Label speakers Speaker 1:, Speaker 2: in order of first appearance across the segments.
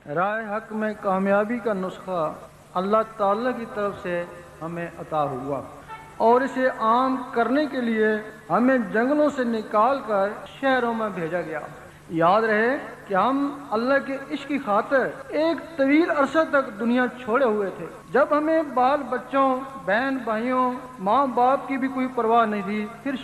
Speaker 1: راہ حق میں کامیابی کا نسخہ اللہ تعالیٰ کی طرف سے ہمیں عطا ہوا اور اسے عام کرنے کے لیے ہمیں جنگلوں سے نکال کر شہروں میں بھیجا گیا۔ یاد رہے کہ ہم اللہ کے عشق کی خاطر ایک طویل عرصہ تک دنیا چھوڑے ہوئے تھے، جب ہمیں بال بچوں، بہن بھائیوں، ماں باپ کی بھی کوئی پرواہ نہیں تھی۔ پھر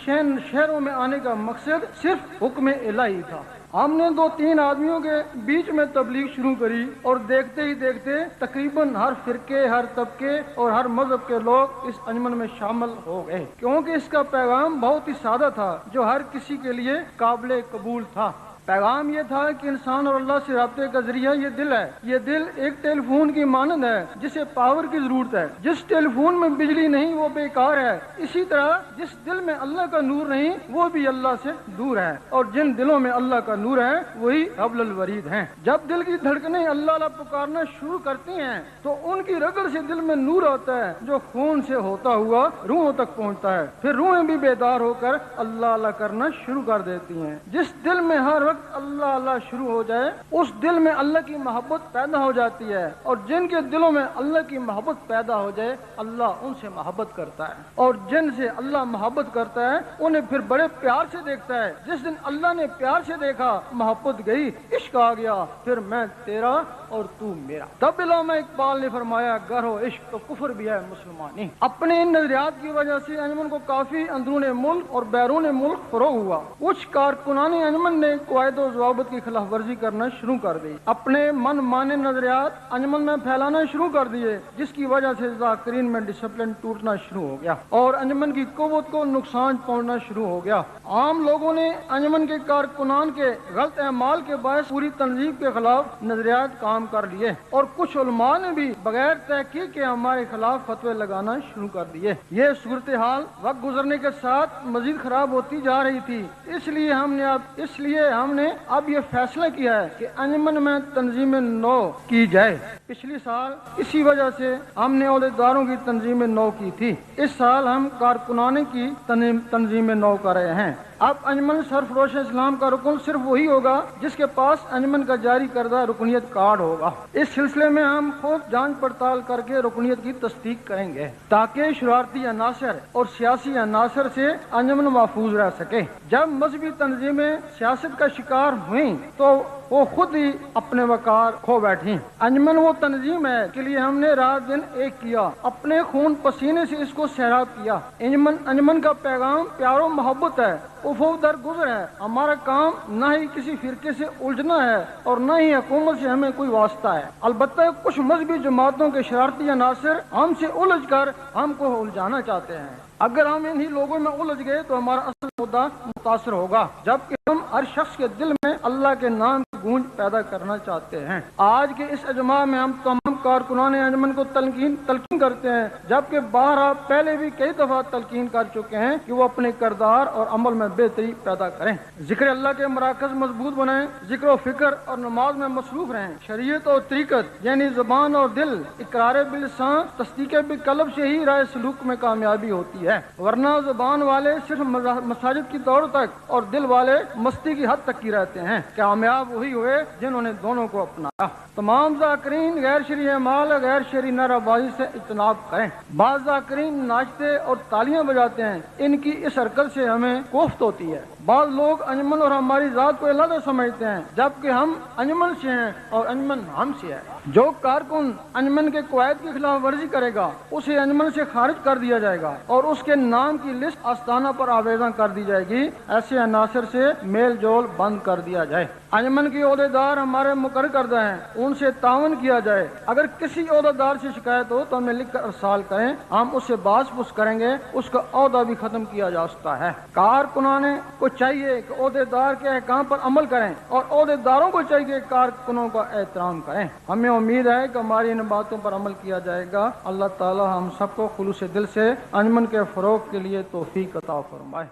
Speaker 1: شہروں میں آنے کا مقصد صرف حکم الہی تھا۔ ہم نے 2-3 آدمیوں کے بیچ میں تبلیغ شروع کری اور دیکھتے ہی دیکھتے تقریباً ہر فرقے، ہر طبقے اور ہر مذہب کے لوگ اس انجمن میں شامل ہو گئے، کیونکہ اس کا پیغام بہت ہی سادہ تھا جو ہر کسی کے لیے قابل قبول تھا۔ پیغام یہ تھا کہ انسان اور اللہ سے رابطے کا ذریعہ یہ دل ہے۔ یہ دل ایک ٹیلی فون کی مانند ہے جسے پاور کی ضرورت ہے۔ جس ٹیلی فون میں بجلی نہیں وہ بیکار ہے، اسی طرح جس دل میں اللہ کا نور نہیں وہ بھی اللہ سے دور ہے، اور جن دلوں میں اللہ کا نور ہے وہی حبل الورید ہیں۔ جب دل کی دھڑکنیں اللہ اللہ پکارنا شروع کرتی ہیں تو ان کی رگڑ سے دل میں نور آتا ہے جو خون سے ہوتا ہوا روحوں تک پہنچتا ہے۔ پھر روحیں بھی بیدار ہو کر اللہ اللہ کرنا شروع کر دیتی ہیں۔ جس دل میں ہر وقت اللہ اللہ شروع ہو جائے اس دل میں اللہ کی محبت پیدا ہو جاتی ہے، اور جن کے دلوں میں اللہ کی محبت پیدا ہو جائے اللہ ان سے محبت کرتا ہے، اور جن سے اللہ محبت کرتا ہے انہیں پھر بڑے پیار سے دیکھتا ہے۔ جس دن اللہ نے پیار سے دیکھا محبت گئی، عشق آ گیا، پھر میں تیرا اور تو میرا۔ تب علامہ اقبال نے فرمایا گر ہو عشق تو کفر بھی ہے مسلمانی۔ اپنے ان نظریات کی وجہ سے انجمن کو کافی اندرون ملک اور بیرون ملک فروغ ہوا۔ کچھ کارکنان انجمن نے قواعد و ضوابط کی خلاف ورزی کرنا شروع کر دی، اپنے من مانے نظریات انجمن میں پھیلانا شروع کر دیے، جس کی وجہ سے ذاکرین میں ڈسپلن ٹوٹنا شروع ہو گیا اور انجمن کی قوت کو نقصان پہنچنا شروع ہو گیا۔ عام لوگوں نے انجمن کے کارکنان کے غلط اعمال کے باعث پوری تنظیم کے خلاف نظریات کام کر لیے، اور کچھ علماء نے بھی بغیر تحقیق کے ہمارے خلاف فتوے لگانا شروع کر دیے۔ یہ صورتحال وقت گزرنے کے ساتھ مزید خراب ہوتی جا رہی تھی، اس لیے ہم نے اب یہ فیصلہ کیا ہے کہ انجمن میں تنظیم نو کی جائے۔ پچھلی سال اسی وجہ سے ہم نے عہدیداروں کی تنظیم نو کی تھی، اس سال ہم کارکنان کی تنظیم نو کر رہے ہیں۔ اب انجمن سرفروش اسلام کا رکن صرف وہی ہوگا جس کے پاس انجمن کا جاری کردہ رکنیت کارڈ ہوگا۔ اس سلسلے میں ہم خود جانچ پڑتال کر کے رکنیت کی تصدیق کریں گے تاکہ شرارتی عناصر اور سیاسی عناصر سے انجمن محفوظ رہ سکے۔ جب مذہبی تنظیمیں سیاست کا شکار ہوئیں تو وہ خود ہی اپنے وقار کھو بیٹھی۔ انجمن وہ تنظیم ہے کے لیے ہم نے رات دن ایک کیا، اپنے خون پسینے سے اس کو سیراب کیا۔ انجمن کا پیغام پیار و محبت ہے، افق در گزر ہے۔ ہمارا کام نہ ہی کسی فرقے سے الجھنا ہے اور نہ ہی حکومت سے ہمیں کوئی واسطہ ہے۔ البتہ کچھ مذہبی جماعتوں کے شرارتی عناصر ہم سے الجھ کر ہم کو الجھانا چاہتے ہیں۔ اگر ہم انہی لوگوں میں الجھ گئے تو ہمارا اصل مدعا متاثر ہوگا، جبکہ ہم ہر شخص کے دل میں اللہ کے نام کی گونج پیدا کرنا چاہتے ہیں۔ آج کے اس اجماع میں ہم تمام کارکنان انجمن کو تلقین کرتے ہیں، جبکہ بارہا پہلے بھی کئی دفعہ تلقین کر چکے ہیں کہ وہ اپنے کردار اور عمل میں بہتری پیدا کریں، ذکر اللہ کے مراکز مضبوط بنائیں، ذکر و فکر اور نماز میں مصروف رہیں۔ شریعت اور طریقت یعنی زبان اور دل، اقرار باللسان، تصدیق بالقلب سے ہی راہ سلوک میں کامیابی ہوتی ہے، ورنہ زبان والے صرف مساجد کی دوڑ تک اور دل والے مستی کی حد تک کی رہتے ہیں۔ کامیاب وہی ہوئے جنہوں نے دونوں کو اپنایا۔ تمام ذاکرین غیر شرعی اعمال، غیر شرعی نعرہ بازی سے اجتناب کریں۔ بعض ذاکرین ناچتے اور تالیاں بجاتے ہیں، ان کی اس حرکت سے ہمیں کوفت ہوتی ہے۔ بعض لوگ انجمن اور ہماری ذات کو علیحدہ سمجھتے ہیں، جبکہ ہم انجمن سے ہیں اور انجمن ہم سے ہے۔ جو کارکن انجمن کے قواعد کی خلاف ورزی کرے گا اسے انجمن سے خارج کر دیا جائے گا اور اس کے نام کی لسٹ آستانہ پر آویزاں کر دی جائے گی۔ ایسے عناصر سے میل جول بند کر دیا جائے۔ انجمن کے عہدیدار ہمارے مقرر کردہ ہیں، ان سے تعاون کیا جائے۔ اگر کسی عہدیدار سے شکایت ہو تو ہمیں لکھ کر ارسال کریں، ہم اس سے باز پوچھ کریں گے، اس کا عہدہ بھی ختم کیا جا سکتا ہے۔ کارکنان کو چاہیے کہ عہدیدار کے احکام پر عمل کریں اور عہدیداروں کو چاہیے کہ کارکنوں کا احترام کریں۔ ہمیں امید ہے کہ ہماری ان باتوں پر عمل کیا جائے گا۔ اللہ تعالی ہم سب کو خلوص دل سے انجمن کے فروغ کے لیے توفیق عطا فرمائے۔